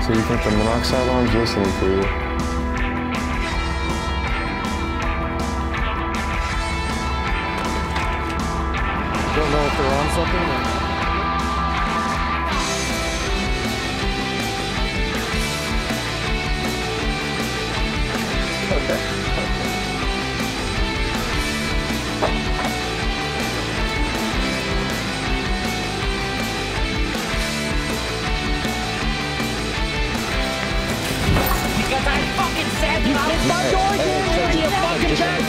So you think the monoxide alarm's listening for you? Don't know if they're on something or... Okay. Because I fucking said you hit my door, dude! You fucking jerk!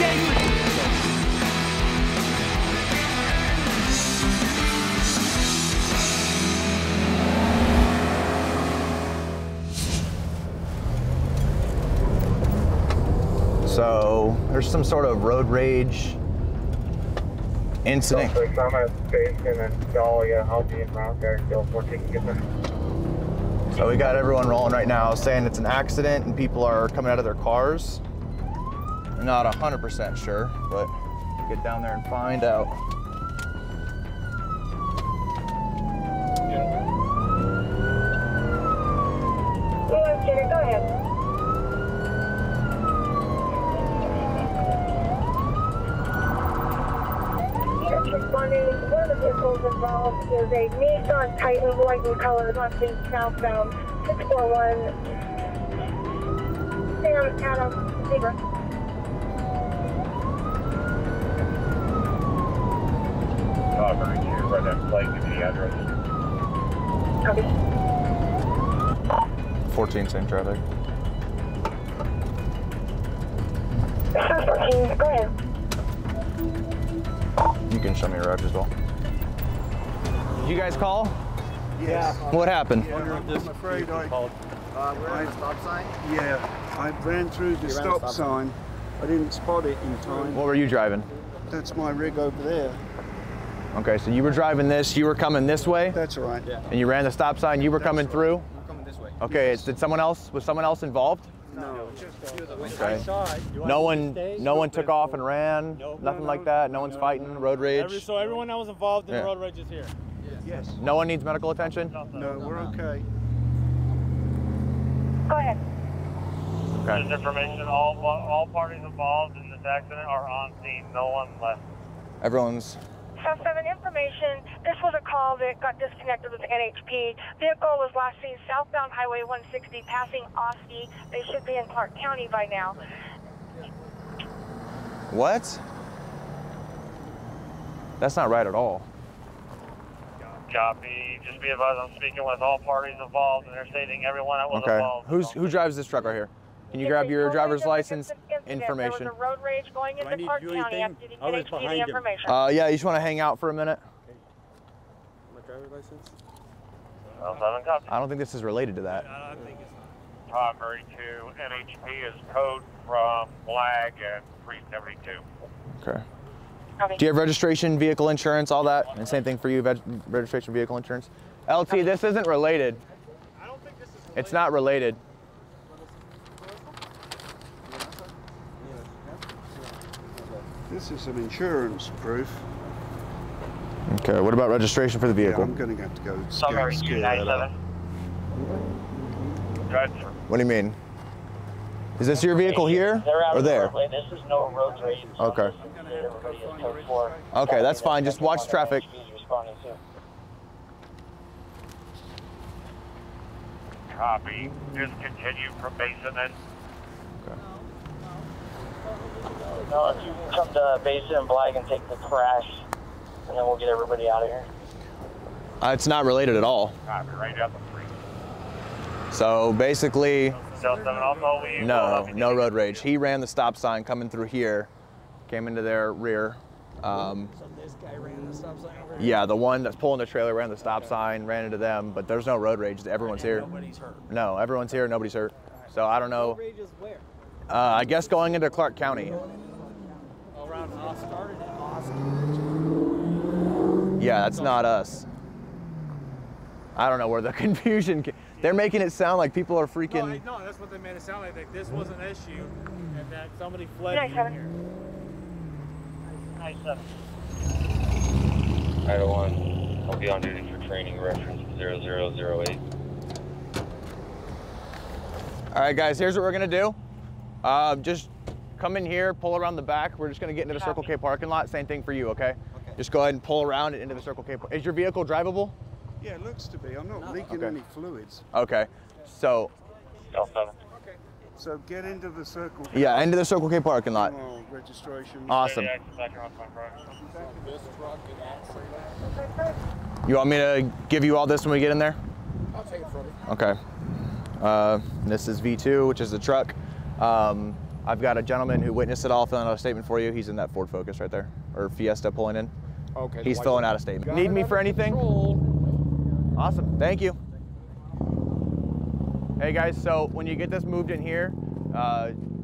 So there's some sort of road rage incident. So we got everyone rolling right now saying it's an accident and people are coming out of their cars. I'm not 100% sure, but get down there and find out. Go ahead. Responding, one of the vehicles involved is a Nissan Titan, white in color, northeast southbound, 641 Sam Adam Zebra. Right that plate, give me the address. Copy. 14, same traffic. 14, go ahead. You can show me your route as well. Did you guys call? Yeah. What happened? I'm afraid I... We're at the stop sign? Yeah, I ran through the stop sign. I didn't spot it in time. What were you driving? That's my rig over there. Okay, so you were driving this, you were coming this way? That's right. Yeah. And you ran the stop sign, you were coming through? We're coming this way. Okay, did someone else, was someone else involved? No. Okay. No one took off and ran? Nothing like that? No one's fighting, road rage? So everyone that was involved in the road rage is here? Yes. No one needs medical attention? No, we're okay. Go ahead. Okay. This information, all parties involved in this accident are on scene, no one left. Everyone's... South 7 information, this was a call that got disconnected with NHP. Vehicle was last seen southbound Highway 160 passing Oski. They should be in Clark County by now. What? That's not right at all. Copy. Just be advised I'm speaking with all parties involved and they're stating everyone that was involved. Who drives this truck right here? Can you grab your driver's license information? There was a road rage going into Clark County after the NHP the information. Yeah, you just want to hang out for a minute? My driver's license? I don't think this is related to that. I don't think it's not. Primary to NHP is code from flag and 372. Okay. Okay. Do you have registration, vehicle insurance, all that? And same thing for you, registration, vehicle insurance? LT, this isn't related. I don't think this is related. It's not related. This is an insurance proof. Okay, what about registration for the Yeah, vehicle? I'm going to have to go Summary scare that up. 297. Right, sir. What do you mean? Is this your vehicle here or there? This is no road rage. Okay. Okay, that's fine. Just watch traffic. Copy. Just continue from Basin then. No, if you come to Basin and Blag and take the crash, and then we'll get everybody out of here. It's not related at all. Copy. Right up the street. So basically, no road rage. He ran the stop sign coming through here, came into their rear. So this guy ran the stop sign over here? Yeah, the one that's pulling the trailer ran the stop sign, ran into them, but there's no road rage. Everyone's here. Nobody's hurt. No, everyone's here, nobody's hurt. So I don't know. Road rage is where? I guess going into Clark County. Around started in Austin. Yeah, that's not us. I don't know where the confusion came. They're making it sound like people are freaking... No, that's what they made it sound like. That this was an issue and that somebody fled Nice, in here. Nice, sir. 901. I'll be on duty for training reference 0008. All right, guys, here's what we're gonna do. Just come in here, pull around the back. We're just gonna get into the Circle K parking lot. Same thing for you, okay? Just go ahead and pull around and into the Circle K. Is your vehicle drivable? Yeah, it looks to be. I'm not leaking any fluids. Okay, so. So get into the Circle K. Yeah, into the Circle K parking lot. Registration. Awesome. You want me to give you all this when we get in there? I'll take it from you. Okay. This is V2, which is the truck. I've got a gentleman who witnessed it all filling out a statement for you. He's in that Ford Focus right there, or Fiesta pulling in. Okay. He's filling out a statement. Need me for anything? Awesome, thank you. Hey guys, so when you get this moved in here,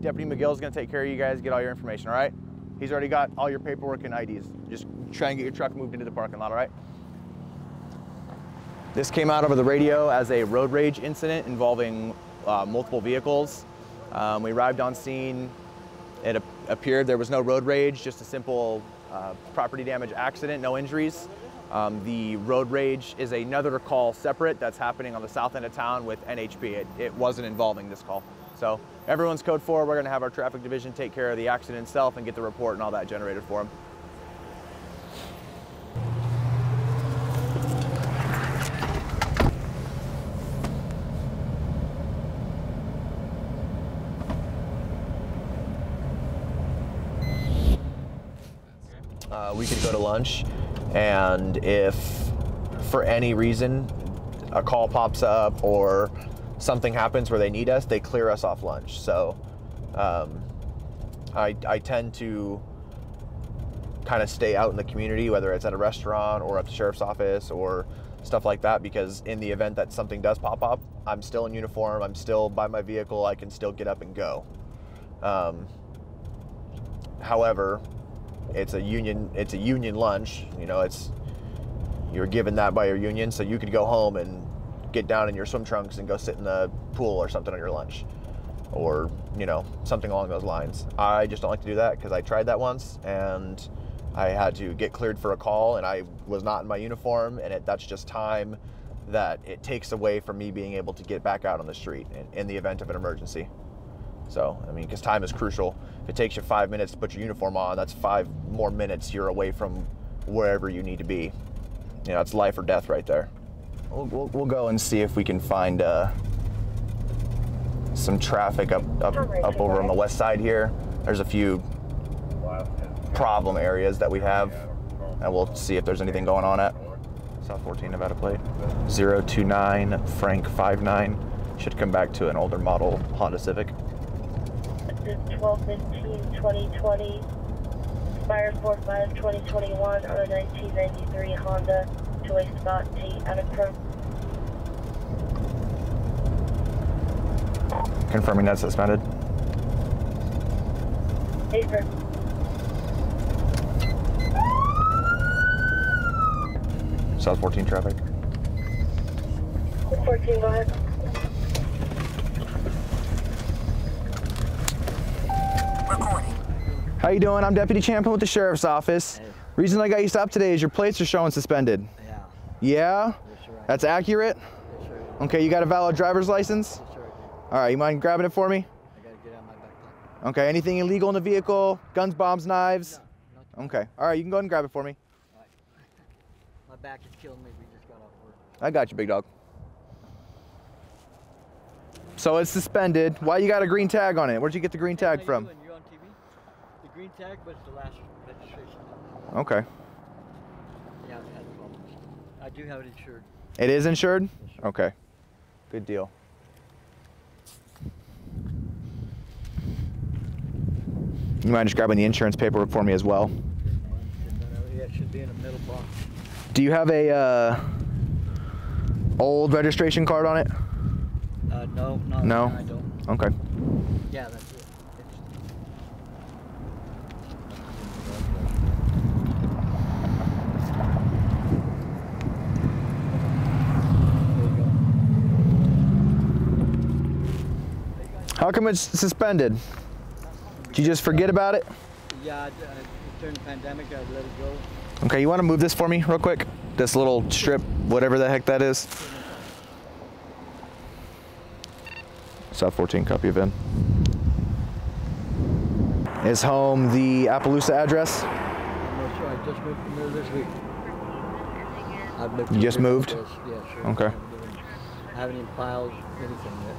Deputy McGill's gonna take care of you guys, get all your information, all right? He's already got all your paperwork and IDs. Just try and get your truck moved into the parking lot, all right? This came out over the radio as a road rage incident involving multiple vehicles. We arrived on scene. It appeared there was no road rage, just a simple property damage accident, no injuries. The road rage is another call separate that's happening on the south end of town with NHP. It wasn't involving this call. So everyone's code 4. We're gonna have our traffic division take care of the accident itself and get the report and all that generated for them. We could go to lunch, and if for any reason a call pops up or something happens where they need us, they clear us off lunch. So I tend to kind of stay out in the community, whether it's at a restaurant or at the sheriff's office or stuff like that, because in the event that something does pop up, I'm still in uniform, I'm still by my vehicle, I can still get up and go. However, it's a union lunch, you know, you're given that by your union, so you could go home and get down in your swim trunks and go sit in the pool or something on your lunch, or, you know, something along those lines. I just don't like to do that because I tried that once and I had to get cleared for a call and I was not in my uniform, and that's just time that it takes away from me being able to get back out on the street in the event of an emergency. So, I mean, because time is crucial. If it takes you 5 minutes to put your uniform on, that's 5 more minutes you're away from wherever you need to be. You know, it's life or death right there. We'll go and see if we can find some traffic up over on the west side here. There's a few problem areas that we have, and we'll see if there's anything going on at South 14 Nevada plate. 029 Frank 59. Should come back to an older model Honda Civic. 12/15/2020, expired 4/5/2021 on a 1993 Honda Joy Scott T out of Pro. Confirming that's suspended. Hey, sir. South 14 traffic. 14, go ahead. How you doing? I'm Deputy Champion with the Sheriff's Office. Hey. Reason I got you stopped today is your plates are showing suspended. Yeah. Yeah? That's accurate? Yes, sir. Okay, you got a valid driver's license? Yes, sir. All right, you mind grabbing it for me? I gotta get out my backpack. Okay, anything illegal in the vehicle? Guns, bombs, knives? No, okay, all right, you can go ahead and grab it for me. All right. My back is killing me. We just got off work. I got you, big dog. So it's suspended. Why you got a green tag on it? Where'd you get the green tag from? You're on TV. The green tag was the last registration. Okay. Yeah, I've had problems. I do have it insured. It is insured? Yes, sir. Okay. Good deal. You mind just grabbing the insurance paperwork for me as well? Yeah, it should be in a middle box. Do you have a old registration card on it? No, I don't. Okay. Yeah, that's it. How come it's suspended? Did you just forget about it? Yeah, during the pandemic, I let it go. Okay, you want to move this for me real quick? This little strip, whatever the heck that is. South 14, copy of in. Is home the Appaloosa address? I'm not sure. I just moved from there this week. I've moved. You just moved? Yeah, sure. Okay. I haven't even filed anything yet.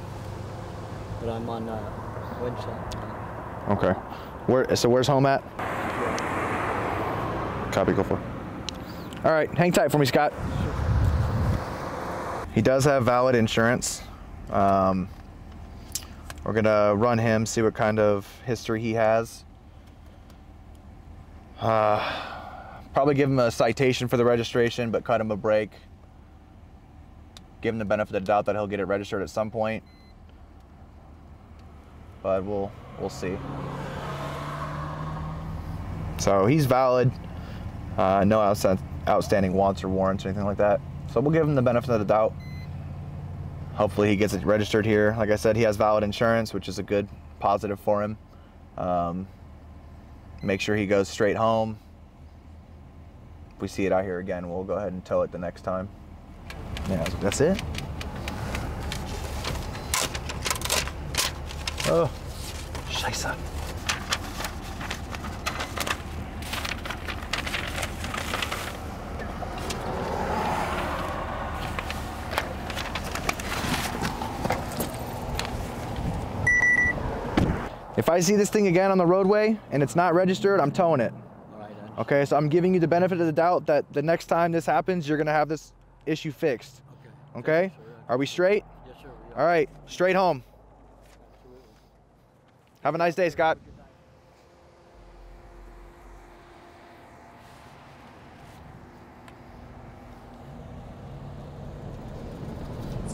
But I'm on Wednesday. Okay. So where's home at? Copy, go for it. All right, hang tight for me, Scott. He does have valid insurance. We're gonna run him, see what kind of history he has. Probably give him a citation for the registration, but cut him a break. Give him the benefit of the doubt that he'll get it registered at some point. But we'll see. So he's valid. No outstanding wants or warrants or anything like that. So we'll give him the benefit of the doubt. Hopefully he gets it registered here. Like I said, he has valid insurance, which is a good positive for him. Make sure he goes straight home. If we see it out here again, we'll go ahead and tow it the next time. Yeah, that's it. Oh, scheisse. If I see this thing again on the roadway and it's not registered, I'm towing it. All right, Okay, so I'm giving you the benefit of the doubt that the next time this happens, you're gonna have this issue fixed. Okay? Are we straight? Yes, sir. All right, straight home. Absolutely. Have a nice day, Scott.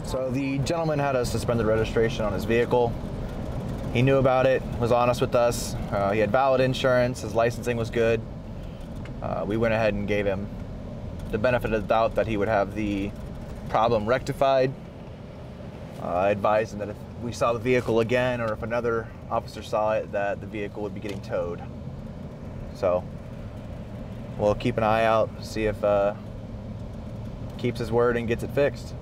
So the gentleman had a suspended registration on his vehicle. He knew about it, was honest with us. He had valid insurance, his licensing was good. We went ahead and gave him the benefit of the doubt that he would have the problem rectified. I advised him that if we saw the vehicle again or if another officer saw it, that the vehicle would be getting towed. So we'll keep an eye out, see if keeps his word and gets it fixed.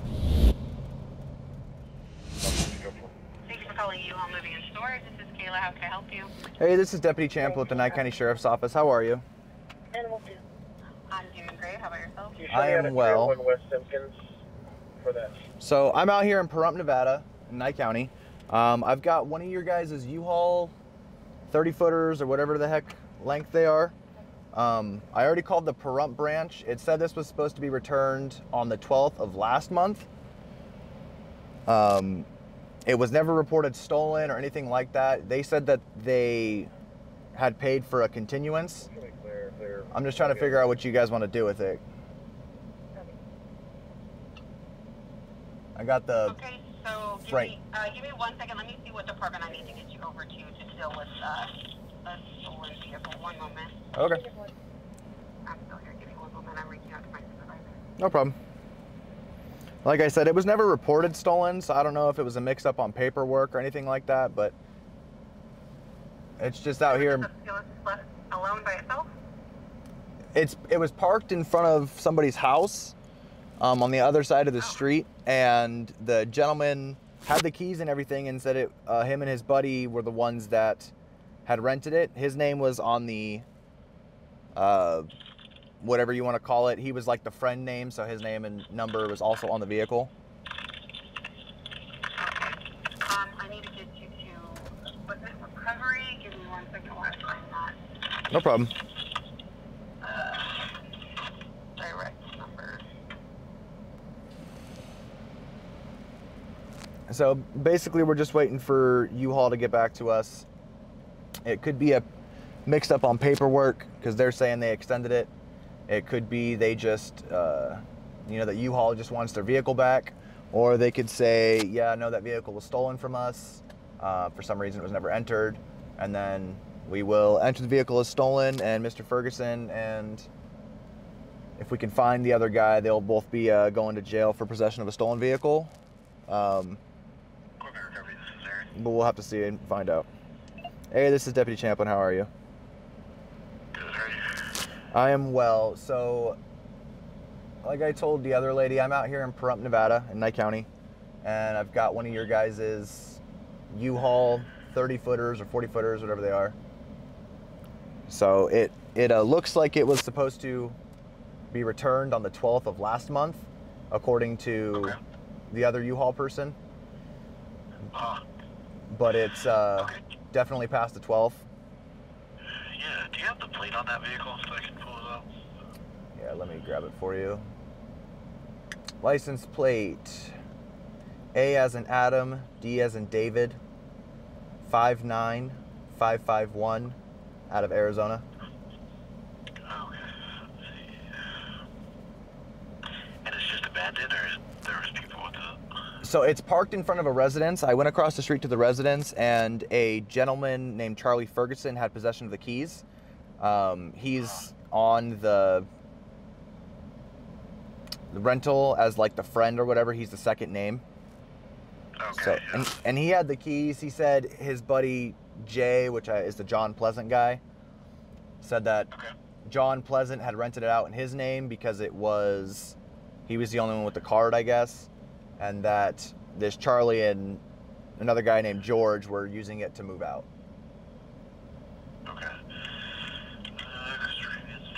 Thanks for calling U-Haul Moving and Storage. This is Kayla. How can I help you? Hey, this is Deputy Champ with the Nye County Sheriff's Office. How are you? Animal 2. I'm doing great. How about yourself? I am well. For that. So I'm out here in Pahrump, Nevada, in Nye County. I've got one of your guys' U-Haul 30-footers or whatever the heck length they are. I already called the Pahrump branch. It said this was supposed to be returned on the 12th of last month. It was never reported stolen or anything like that. They said that they had paid for a continuance. Clear. I'm just trying to figure out what you guys want to do with it. I got the... Okay, so give me 1 second. Let me see what department I need to get you over to deal with a stolen vehicle. One moment. Okay. I'm still here. Give me 1 moment. I'm reaching out to my supervisor. No problem. Like I said, it was never reported stolen, so I don't know if it was a mix-up on paperwork or anything like that, but it's just out here. It was left alone by itself? It was parked in front of somebody's house on the other side of the street, and the gentleman had the keys and everything and said him and his buddy were the ones that had rented it. His name was on the whatever you want to call it. He was like the friend name, so his name and number was also on the vehicle. I need to get you to witness recovery. Give me 1 second while I find that. No problem. Direct number. So basically we're just waiting for U-Haul to get back to us. It could be a mixed up on paperwork because they're saying they extended it. It could be they just, that U-Haul just wants their vehicle back. Or they could say, yeah, no, that vehicle was stolen from us. For some reason it was never entered. And then we will enter the vehicle as stolen and Mr. Ferguson, and if we can find the other guy, they'll both be going to jail for possession of a stolen vehicle. But we'll have to see and find out. Hey, this is Deputy Champlin. How are you? I am well. So, like I told the other lady, I'm out here in Pahrump, Nevada, in Nye County, and I've got one of your guys' U-Haul 30-footers or 40-footers, whatever they are. So it looks like it was supposed to be returned on the 12th of last month, according to the other U-Haul person. But it's definitely past the 12th. Yeah, do you have the plate on that vehicle so I can pull it up? Yeah, let me grab it for you. License plate. A as in Adam, D as in David, 59551 out of Arizona. Okay, let's see. And it's just abandoned, or there was people with it? So it's parked in front of a residence. I went across the street to the residence, and a gentleman named Charlie Ferguson had possession of the keys. He's on the rental as like the friend or whatever. He's the second name. Okay. So, and he had the keys. He said his buddy Jay, which is the John Pleasant guy, said that John Pleasant had rented it out in his name because he was the only one with the card, I guess, and that this Charlie and another guy named George were using it to move out. Okay.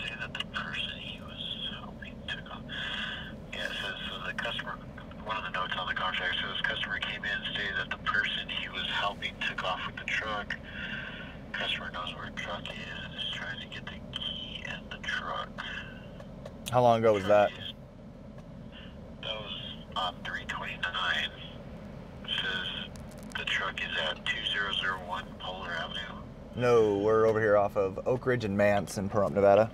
Say that the person he was hoping took off. Yeah, it says so the customer. One of the notes on the contract says customer came in and stated that the person he was helping took off with the truck. Customer knows where the truck is and is trying to get the key and the truck. How long ago was that? That was on 329. It says the truck is at 2001 Polar Avenue. No, we're over here off of Oak Ridge and Mance in Pahrump, Nevada.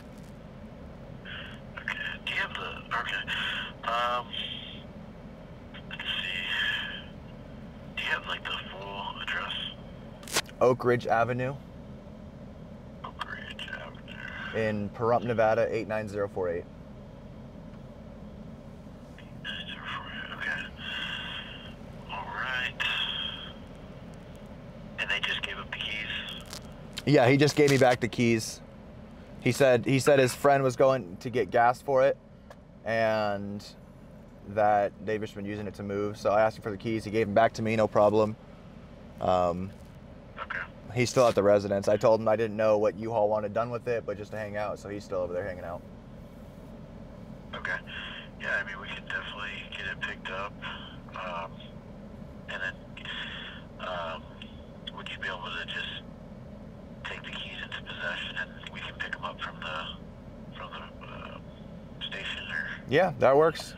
Okay. Do you have the? Okay. Let's see. Do you have like the full address? Oak Ridge Avenue. Oak Ridge Avenue. In Pahrump, Nevada, 89048. 89048. Okay. All right. And they just gave up the keys. Yeah, he just gave me back the keys. He said his friend was going to get gas for it, and that they've just been using it to move. So I asked him for the keys. He gave them back to me, no problem. He's still at the residence. I told him I didn't know what U-Haul wanted done with it, but just to hang out. So he's still over there hanging out. Okay. Yeah, I mean, we can definitely get it picked up. And then, would you be able to just take the keys into possession and we can pick them up from the station, or? Yeah, that works.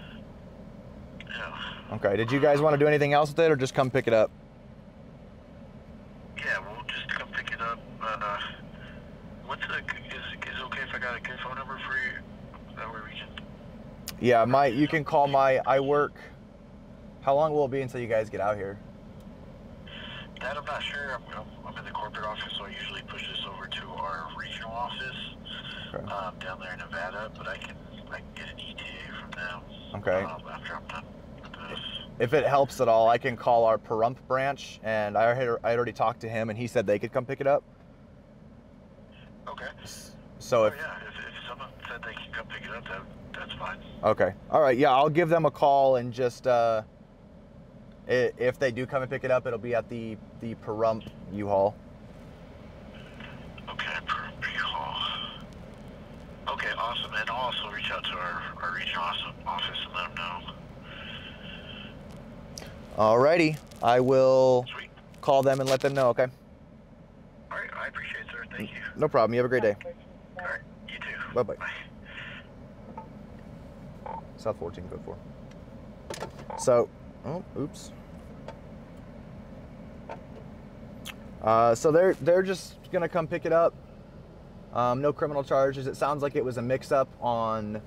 Yeah. Okay. Did you guys want to do anything else with it, or just come pick it up? Yeah, we'll just come pick it up. What's the? Is it okay if I got a good phone number for you? That way we can. Yeah, you can call I work. How long will it be until you guys get out here? That I'm not sure. I'm in the corporate office, so I usually push this over to our regional office down there in Nevada. But I can get an ETA from them. Okay. After I'm done with this. If it helps at all, I can call our Pahrump branch, and I already talked to him, and he said they could come pick it up. Okay. So if someone said they can come pick it up, that's fine. Okay. All right. Yeah, I'll give them a call, and just if they do come and pick it up, it'll be at the Pahrump U-Haul. Okay, Pahrump U-Haul. Okay, awesome. And I'll also reach out to our regional office and let them know. Alrighty. I will call them and let them know, okay? All right, I appreciate it, sir. Thank you. No problem. You have a great day. All right, you too. Bye-bye. South 14, code 4. So, oops. So they're just gonna come pick it up. No criminal charges. It sounds like it was a mix-up on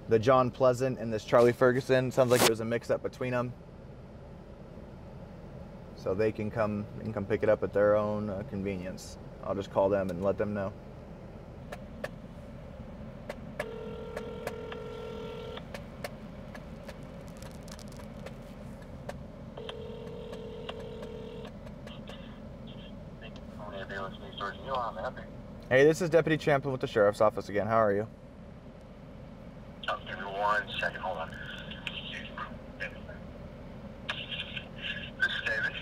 the John Pleasant and this Charlie Ferguson. Sounds like it was a mix-up between them. So they can come pick it up at their own convenience. I'll just call them and let them know. Hey, this is Deputy Champlin with the Sheriff's Office again. How are you? Give me 1 second. Hold on. This is David.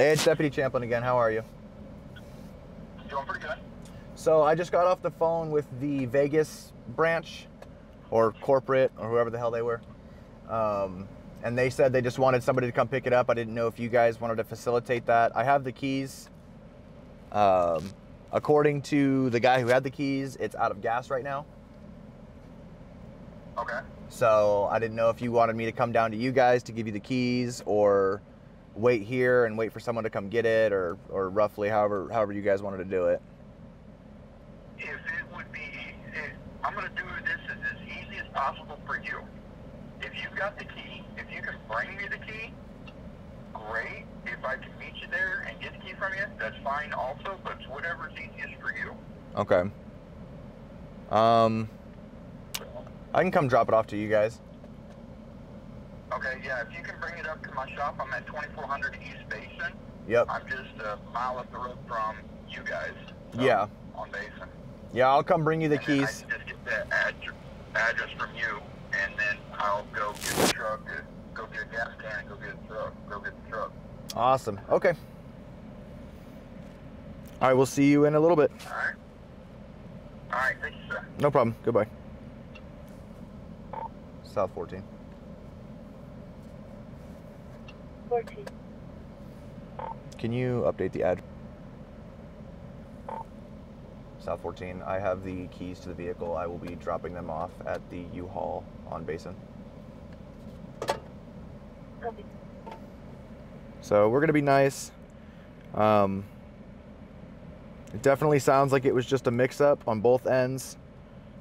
Hey, it's Deputy Champlin again. How are you? Doing pretty good. So I just got off the phone with the Vegas branch, or corporate, or whoever the hell they were. And they said they just wanted somebody to come pick it up. I didn't know if you guys wanted to facilitate that. I have the keys. According to the guy who had the keys, it's out of gas right now. Okay. So I didn't know if you wanted me to come down to you guys to give you the keys, or wait here and wait for someone to come get it, or roughly however you guys wanted to do it. If it would be, I'm going to do this as easy as possible for you. If you've got the key, if you can bring me the key, great. If I can meet you there and get the key from you, that's fine also, but it's whatever's easiest for you. Okay. I can come drop it off to you guys. Okay, yeah, if you can bring it up to my shop, I'm at 2400 East Basin. Yep. I'm just a mile up the road from you guys. So, yeah. On Basin. Yeah, I'll come bring you the and keys. Then I can just get the address from you, and then I'll go get the truck, go get a gas can, and go get the truck. Awesome. Okay. All right, we'll see you in a little bit. All right. All right, thank you, sir. No problem. Goodbye. South 14. 14. Can you update the address? South 14. I have the keys to the vehicle. I will be dropping them off at the U-Haul on Basin. Copy. So we're gonna be nice. It definitely sounds like it was just a mix-up on both ends,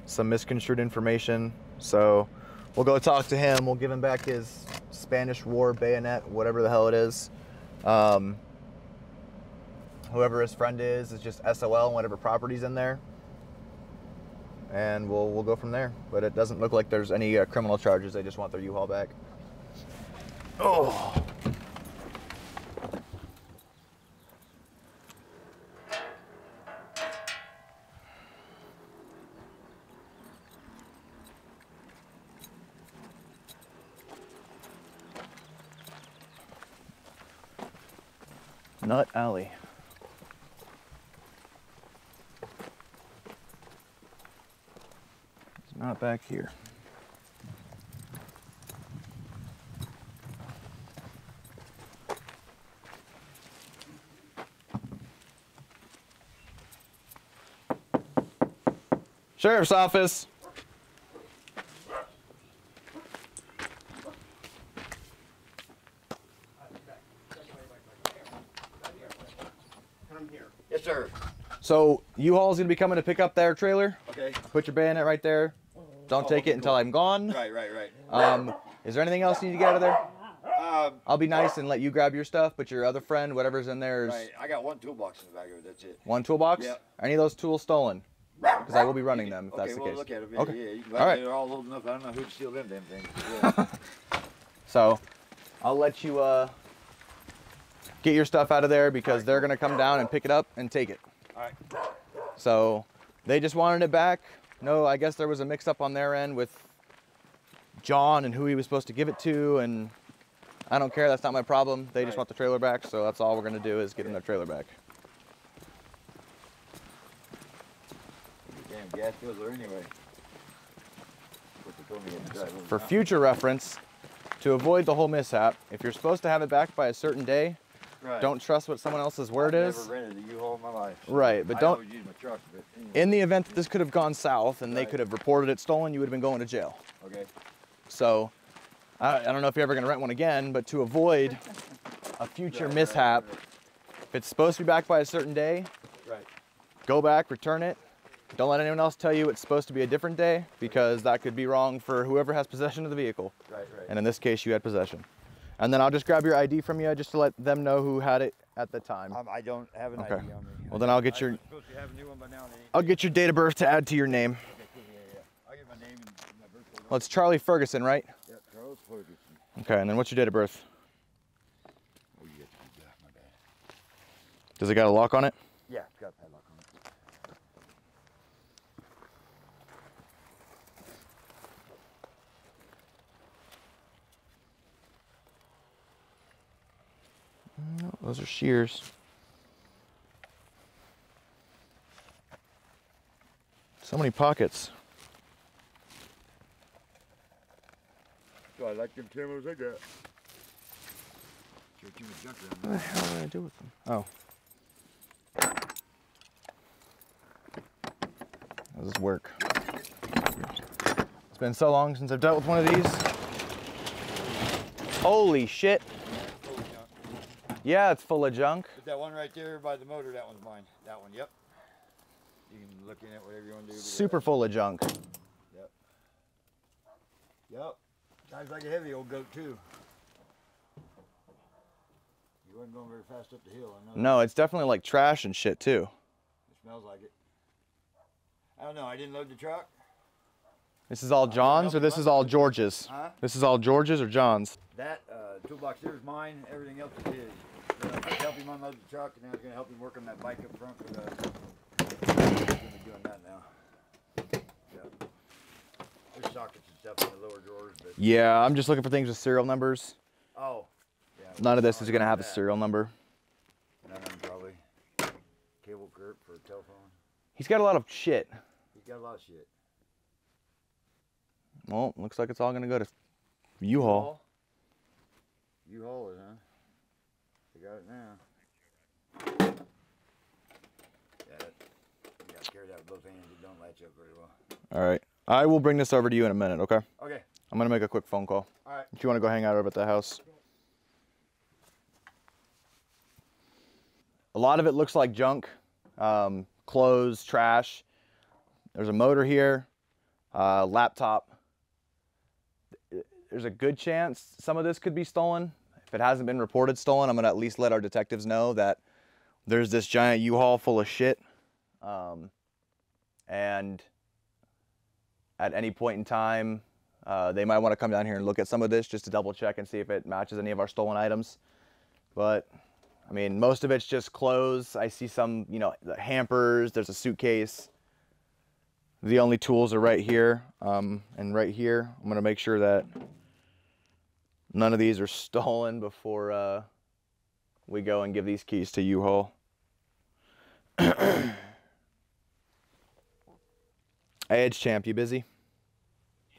some misconstrued information. So we'll go talk to him. We'll give him back his Spanish War bayonet, whatever the hell it is. Whoever his friend is just SOL and whatever property's in there, and we'll go from there. But it doesn't look like there's any criminal charges. They just want their U-Haul back. Oh. Nut Alley. It's not back here. Sheriff's office. Yes, sir. So U-Haul's gonna be coming to pick up their trailer. Okay. Put your bayonet right there. Don't take it until I'm gone. Right. Is there anything else you need to get out of there? I'll be nice and let you grab your stuff, but your other friend, whatever's in there is... Right. I got one toolbox in the back of it, that's it. One toolbox? Yep. Are any of those tools stolen? Because I will be running them if that's the we'll case. Look at them. Okay. Yeah, you can, all right. They're all old enough. I don't know who'd steal them damn things. Yeah. So I'll let you get your stuff out of there because they're going to come down and pick it up and take it. All right. So they just wanted it back. No, I guess there was a mix-up on their end with John and who he was supposed to give it to, and I don't care. That's not my problem. They just want the trailer back, so that's all we're going to do is get them their trailer back. Damn gas guzzler anyway. For future reference, to avoid the whole mishap, if you're supposed to have it back by a certain day, don't trust what someone else's word is. I've never rented a U-Haul in my life. So right, but I don't. always use my truck, but anyway. In the event that this could have gone south and they could have reported it stolen, you would have been going to jail. Okay. So, I don't know if you're ever going to rent one again, but to avoid a future mishap, if it's supposed to be back by a certain day, go back, return it. Don't let anyone else tell you it's supposed to be a different day, because that could be wrong for whoever has possession of the vehicle. And in this case, you had possession. And then I'll just grab your ID from you just to let them know who had it at the time. I don't have an ID on me. Well, then I'll get your. I'm supposed to have a new one by now. I'll get your date of birth to add to your name. I'll get my name and my birthday. Well, it's Charlie Ferguson, right? Yeah, Charles Ferguson. Okay, and then what's your date of birth? Oh, you got my bad. Does it got a lock on it? Yeah, it's got a padlock on it. No, those are shears. So many pockets. So I like them Timos I got. Sure, too much junk around. What the hell did I do with them? Oh. How does this work? It's been so long since I've dealt with one of these. Holy shit. Yeah, it's full of junk. But that one right there by the motor, that one's mine. That one, yep. You can look in it, whatever you want to do. Super full of junk. Yep. Yep. Drives like a heavy old goat too. You wasn't going very fast up the hill, I know. No, it's definitely like trash and shit too. It smells like it. I don't know, I didn't load the truck. This is all John's or this is all George's? Huh? This is all George's or John's? That toolbox there is mine, everything else is his. I was gonna help him unload the truck, and I was going to help him work on that bike up front for the... He's going to be doing that now. Yeah. There's sockets and stuff in the lower drawers, but... Yeah, I'm just looking for things with serial numbers. Oh. Yeah, none of this is going to have a serial number. None of them probably. Cable curb for a telephone. He's got a lot of shit. He's got a lot of shit. Well, looks like it's all going to go to U-Haul. U-Haul is, huh? They got it now. Yeah, you got to carry that with both hands. It don't latch up very well. All right. I will bring this over to you in a minute, okay? Okay. I'm going to make a quick phone call. All right. If you want to go hang out over at the house. A lot of it looks like junk. Clothes, trash. There's a motor here. Laptop. There's a good chance some of this could be stolen. If it hasn't been reported stolen, I'm going to at least let our detectives know that there's this giant U-Haul full of shit. And at any point in time, they might want to come down here and look at some of this just to double check and see if it matches any of our stolen items. But, I mean, most of it's just clothes. I see some, you know, the hampers. There's a suitcase. The only tools are right here and right here. I'm going to make sure that none of these are stolen before we go and give these keys to U-Haul. Hey, Edge Champ, you busy?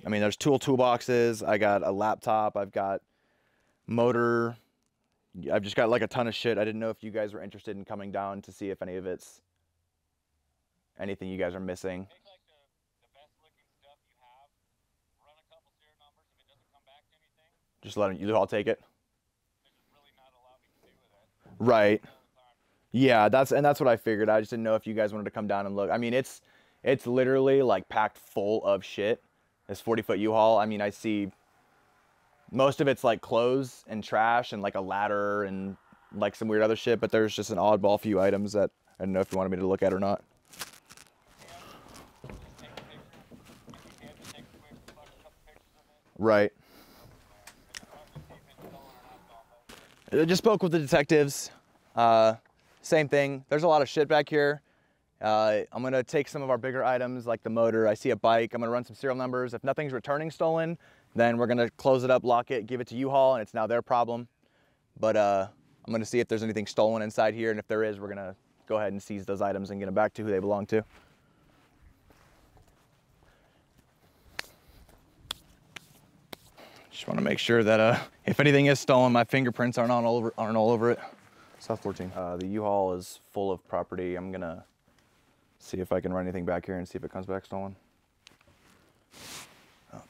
I mean, there's toolboxes. I got a laptop. I've got motor. I've just got like a ton of shit. I didn't know if you guys were interested in coming down to see if any of it's anything you guys are missing. Just let you all take it. Right. Yeah, that's what I figured. I just didn't know if you guys wanted to come down and look. I mean, it's literally like packed full of shit. This 40-foot U-Haul. I mean, I see most of it's like clothes and trash and like a ladder and like some weird other shit, but there's just an oddball few items that I don't know if you wanted me to look at or not. Right. I just spoke with the detectives. Same thing. There's a lot of shit back here. I'm going to take some of our bigger items like the motor. I see a bike. I'm going to run some serial numbers. If nothing's returning stolen, then we're going to close it up, lock it, give it to U-Haul, and it's now their problem. But I'm going to see if there's anything stolen inside here, and if there is, we're going to go ahead and seize those items and get them back to who they belong to. Just want to make sure that if anything is stolen, my fingerprints aren't all over it. South 14. The U-Haul is full of property. I'm going to see if I can run anything back here and see if it comes back stolen. Okay.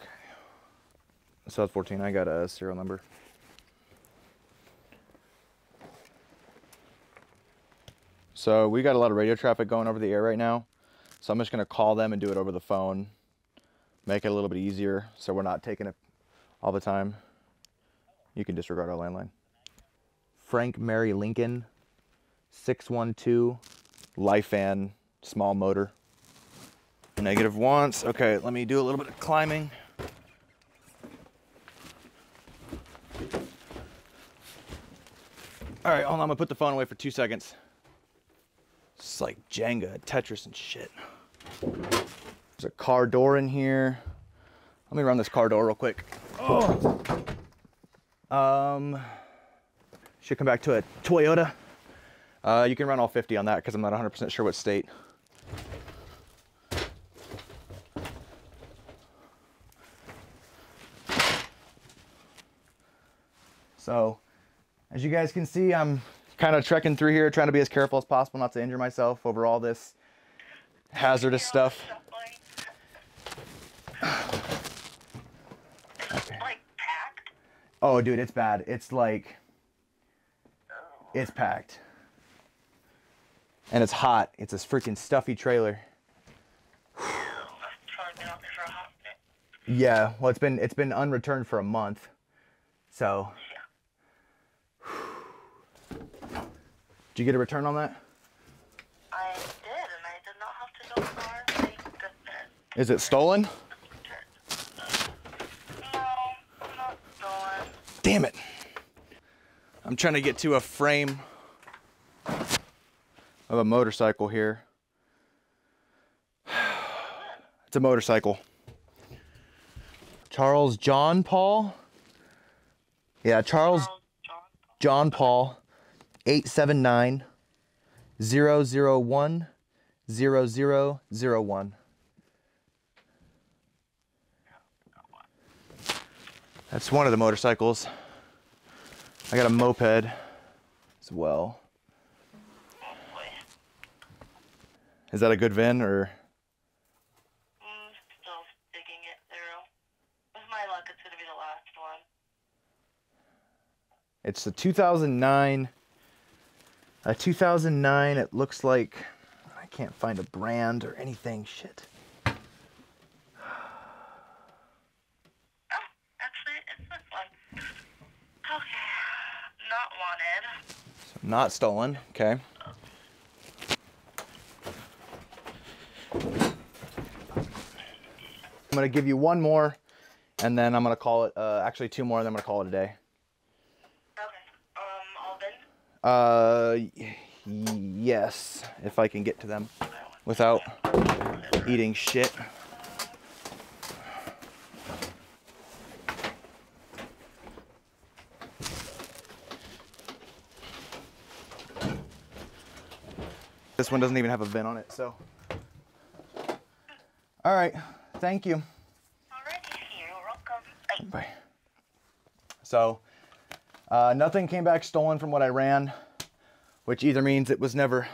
South 14, I got a serial number. So we got a lot of radio traffic going over the air right now. So I'm just going to call them and do it over the phone. Make it a little bit easier so we're not taking it all the time. You can disregard our landline. Frank Mary Lincoln, 612, Lifan, small motor. Negative once. Okay, let me do a little bit of climbing. All right, hold on, I'm gonna put the phone away for 2 seconds. It's like Jenga, Tetris and shit. There's a car door in here. Let me run this car door real quick. Oh. Should come back to a Toyota. You can run all 50 on that because I'm not 100% sure what state. So, as you guys can see, I'm kind of trekking through here, trying to be as careful as possible not to injure myself over all this hazardous stuff. Okay. Oh, dude, it's bad. It's like, it's packed. And it's hot. It's a freaking stuffy trailer. Yeah, well, it's been unreturned for a month. So, did you get a return on that? I did, and I did not have to go far. Thank goodness. Is it stolen? No, not stolen. Damn it. I'm trying to get to a frame of a motorcycle here. It's a motorcycle. Charles John Paul? Yeah, Charles John Paul, 879 001 0001. That's one of the motorcycles. I got a moped as well. Is that a good VIN or? Still sticking it through. With my luck, it's gonna be the last one. It's a 2009. A 2009. It looks like I can't find a brand or anything. Shit. Oh, actually, it's this one. Okay, not wanted. So not stolen. Okay. I'm gonna give you one more, and then I'm gonna call it. Actually, two more, and then I'm gonna call it a day. All been? Yes, if I can get to them without eating shit. This one doesn't even have a VIN on it, so. All right, thank you. Alrighty, you're welcome. Bye. So, nothing came back stolen from what I ran, which either means it was never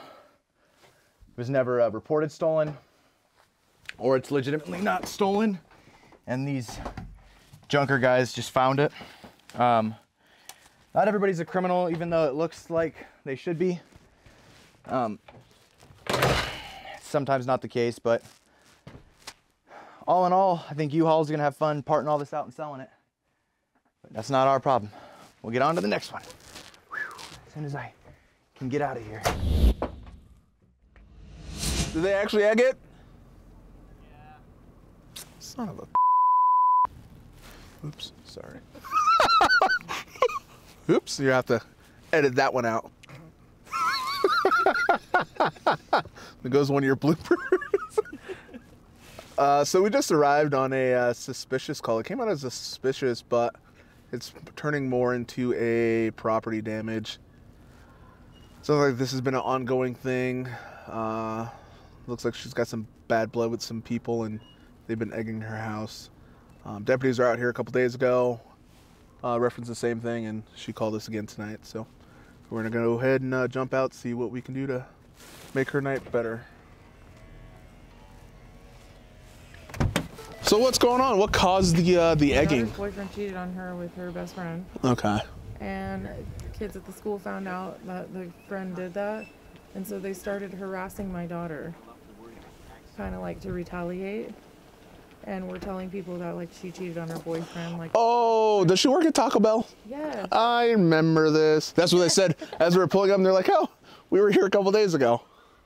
reported stolen, or it's legitimately not stolen, and these junker guys just found it. Not everybody's a criminal, even though it looks like they should be. It's sometimes not the case, but all in all, I think U-Haul's gonna have fun parting all this out and selling it. But that's not our problem. We'll get on to the next one. Whew, as soon as I can get out of here. Did they actually egg it? Yeah. Son of a. Oops, sorry. Oops, you have to edit that one out. There goes one of your bloopers. So we just arrived on a suspicious call. It came out as a suspicious, but it's turning more into a property damage. So like this has been an ongoing thing. Looks like she's got some bad blood with some people, and they've been egging her house. Deputies are out here a couple days ago, referenced the same thing, and she called us again tonight. So we're gonna go ahead and jump out, see what we can do to make her night better. So what's going on? What caused the egging? Her boyfriend cheated on her with her best friend. Okay. And kids at the school found out that the friend did that, and so they started harassing my daughter, kind of like to retaliate. And we're telling people that like she cheated on her boyfriend. Like, oh, does she work at Taco Bell? Yes. I remember this. That's what they said as we were pulling up. They're like, oh, we were here a couple days ago.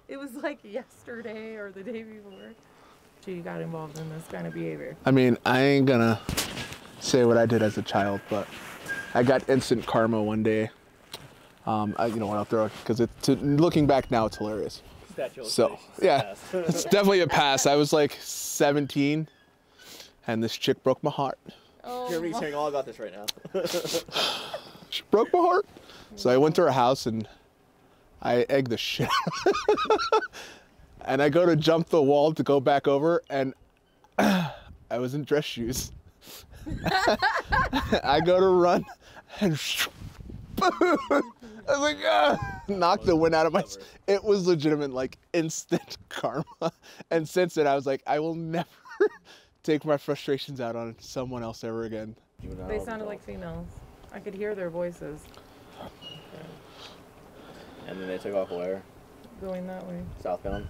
It was like yesterday or the day before. She got involved in this kind of behavior. I mean, I ain't gonna say what I did as a child, but I got instant karma one day. I went out there because looking back now, it's hilarious. So yeah, it's definitely a pass. I was like 17, and this chick broke my heart. Oh, Jeremy's hearing all about this right now. She broke my heart. So I went to her house and I egged the shit out of her. And I go to jump the wall to go back over, and I was in dress shoes. I go to run, and I was like, knocked the wind out of my. It was legitimate, like instant karma. And since then, I was like, I will never take my frustrations out on someone else ever again. They sounded like females. I could hear their voices. And then they took off where? Going that way. Southbound?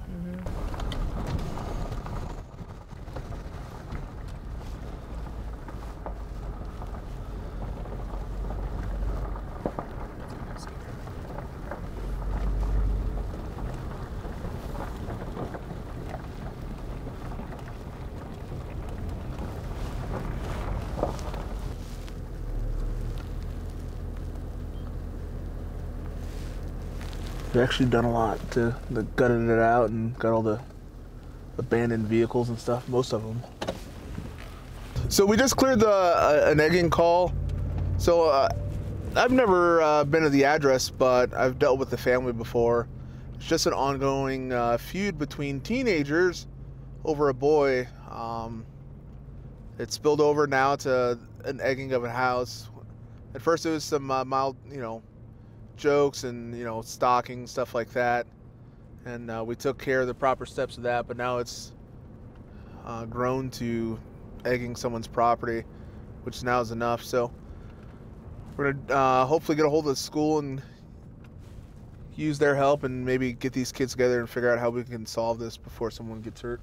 We've actually done a lot to gutted it out and got all the abandoned vehicles and stuff, most of them. So we just cleared an egging call. So I've never been to the address, but I've dealt with the family before. It's just an ongoing feud between teenagers over a boy. It spilled over now to an egging of a house. At first it was some mild, jokes and stalking, stuff like that, and we took care of the proper steps of that, but now it's grown to egging someone's property, which now is enough. So we're gonna hopefully get a hold of the school and use their help and maybe get these kids together and figure out how we can solve this before someone gets hurt.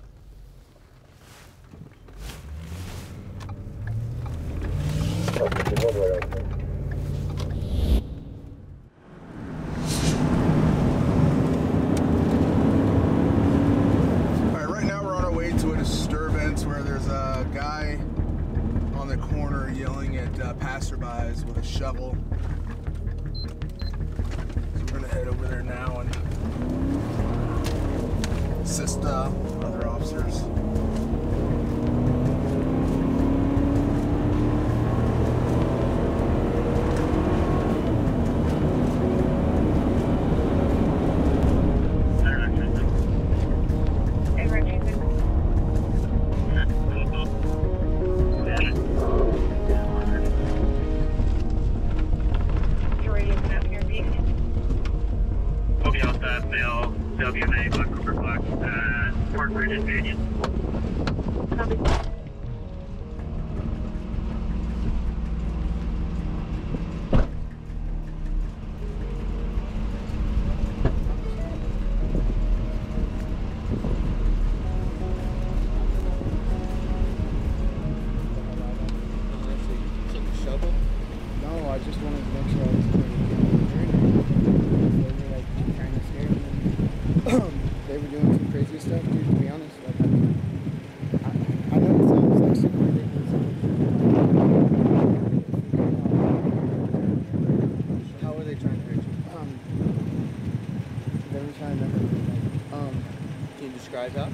Where there's a guy on the corner yelling at passerbys with a shovel. So we're gonna head over there now and assist other officers.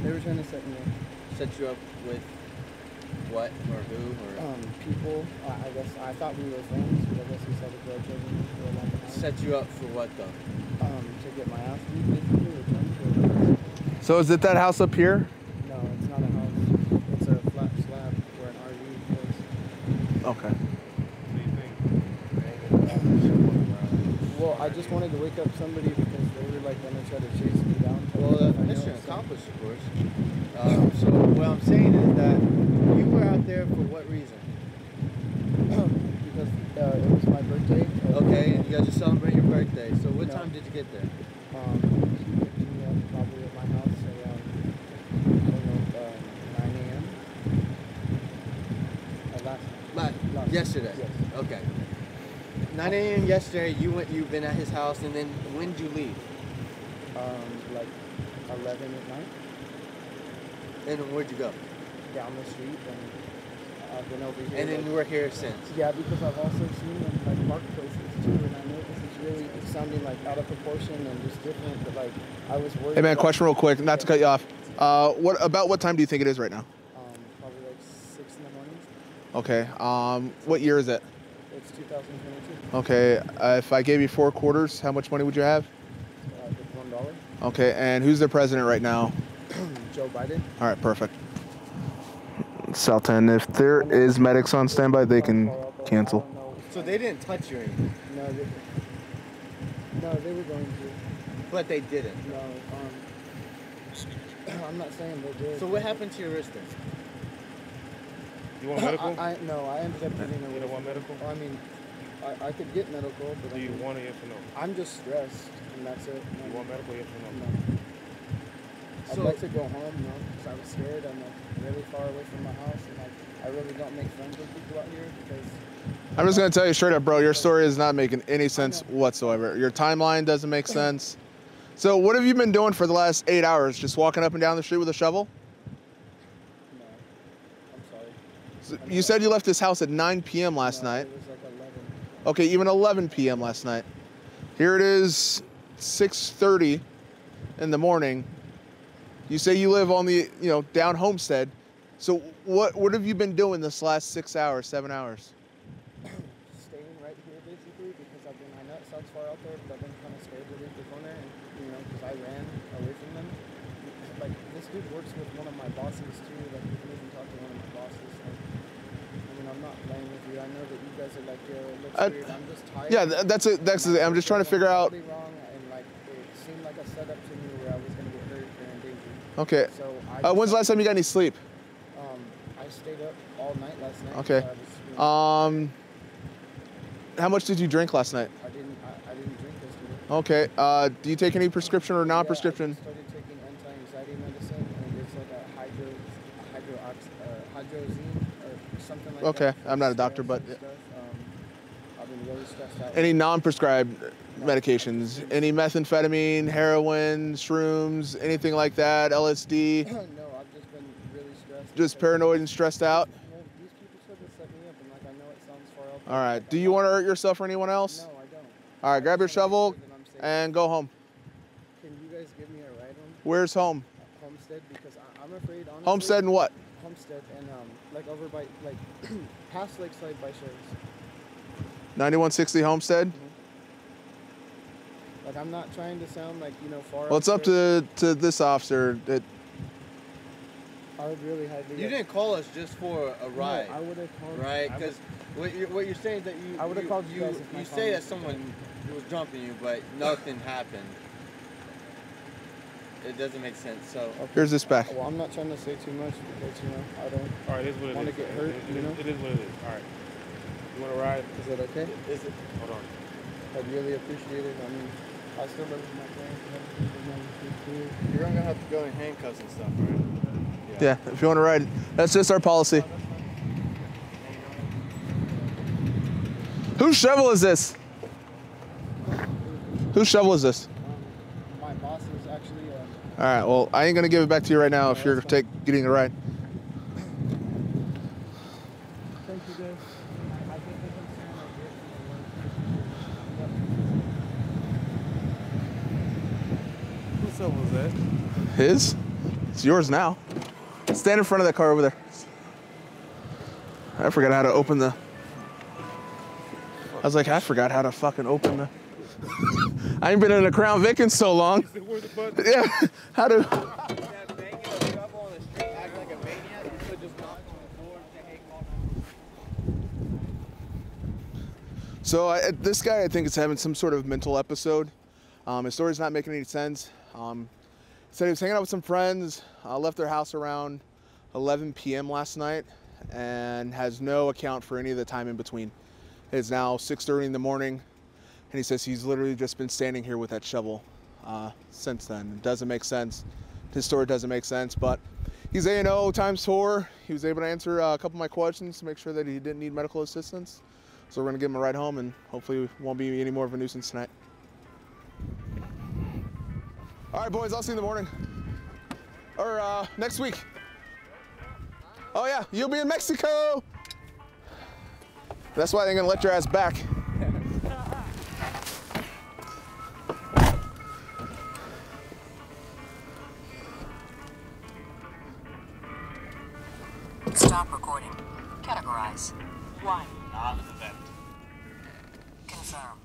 They were trying to set me up. Set you up with what or who or? People. I guess I thought we were friends, but I guess he said a grudge over me for a long time. Set you up for what though? To get my ass beat, basically. So is it that house up here? No, it's not a house. It's a flat slab where an RV is. Okay. Well, I just wanted to wake up somebody because they were like going to try to chase me down. Well, mission accomplished, of course. So what I'm saying is that you were out there for what reason? Because it was my birthday. Okay, and you guys are celebrating your birthday. So what time did you get there? Probably at my house around, 9 a.m. Yesterday? Yes. Okay. 9 a.m. yesterday, you've been at his house, and then when did you leave? Like 11 at night. And where'd you go? Down the street, and I've been over here. And then you were here since? Yeah, because I've also seen them like park places too, and I know this is really sounding like out of proportion and just different, but like I was worried. Hey man, question real quick, not to cut you off. What time do you think it is right now? Probably like 6 in the morning. Okay. What year is it? It's 2022. Okay, if I gave you 4 quarters, how much money would you have? $1. Okay, and who's the president right now? Joe Biden. All right, perfect. South 10, if there is medics on standby, they can cancel. So they didn't touch you or anything? No, they were going to. But they didn't? No, I'm not saying they did. So what happened to your wrist then? You want medical? No, I ended up getting a. You don't want medical? I mean, I could get medical, but Do you want it, yes or no? I'm just stressed, and that's it. You want medical, yes or no? No. I'd like to go home, because I was scared. I'm really far away from my house, and I really don't make friends with people out here because. I'm just gonna tell you straight up, bro, your story is not making any sense whatsoever. Your timeline doesn't make sense. So what have you been doing for the last 8 hours? Just walking up and down the street with a shovel? No. I'm sorry. So you said you left this house at 9 p.m. last night. It was like 11. Okay, even 11 p.m. last night. Here it is, 6:30 in the morning. You say you live on the, down Homestead. So what have you been doing this last 6 hours, 7 hours? Staying right here basically because I know it sounds far out there, but I've been kind of scared to leave the corner, and because I ran away from them. Like this dude works with one of my bosses too. Like you can even talk to one of my bosses. Like, I mean, I'm not playing with you. I know that you guys are like, yo, it looks weird. I'm just tired. Yeah, that's it. I'm just trying to figure out. Really wrong, and like it seemed like a setup to me where I was gonna get hurt or in danger. Okay. So when's the last time you got any sleep? I stayed up all night last night. Okay. How much did you drink last night? I didn't drink yesterday. Okay. Do you take any prescription or non-prescription? Yeah, I started taking anti-anxiety medicine, and it's like a hydrozine or something like that. Okay. I'm not a doctor, but. I've been really stressed out. Any non-prescribed medications? Any methamphetamine, heroin, shrooms, anything like that? LSD? No, I've just been really stressed. Just paranoid and stressed out? These people said to set me up, and like I know it sounds far out. All right. Do you want to hurt yourself or anyone else? No, I don't. All right. Grab your shovel and go home. Can you guys give me a ride home? Where's home? Homestead, because I'm afraid. Honestly, Homestead and what? Homestead and like over by past Lakeside by Sherry's. 9160 Homestead. Like I'm not trying to sound like far. Well, it's up to this officer. I would really have to. You didn't call us just for a ride. No, I would have called. Right, because what you're saying is that you. I would have called you guys. You say that someone was jumping you, but nothing happened. It doesn't make sense. So here's this back. Well, I'm not trying to say too much because I don't. All right, it is what it want is. to get hurt. It is what it is. All right. You want to ride? Is it okay? Is it? Hold on. I'd really appreciate it. I mean, I still live with my parents. You're gonna have to go in handcuffs and stuff, right? Yeah, if you want to ride. That's just our policy. Whose shovel is this? Whose shovel is this? My boss is actually. All right, well, I ain't going to give it back to you right now if you're getting a ride. Thank you, guys. I think they can stand like Whose shovel is that? His? It's yours now. Stand in front of that car over there. I forgot how to open the... I was like, I forgot how to fucking open the... I ain't been in a Crown Vic in so long. Yeah, how to... So this guy, I think, is having some sort of mental episode. His story's not making any sense. He said he was hanging out with some friends, left their house around 11 p.m. last night, and has no account for any of the time in between. It's now 6:30 in the morning, and he says he's literally just been standing here with that shovel since then. It doesn't make sense. His story doesn't make sense, but he's A&O times 4. He was able to answer a couple of my questions to make sure that he didn't need medical assistance. So we're gonna give him a ride home, and hopefully it won't be any more of a nuisance tonight. All right, boys, I'll see you in the morning. Or next week. Oh yeah, you'll be in Mexico. That's why they're gonna let your ass back. Stop recording. Categorize. 1. Non-event. confirmed.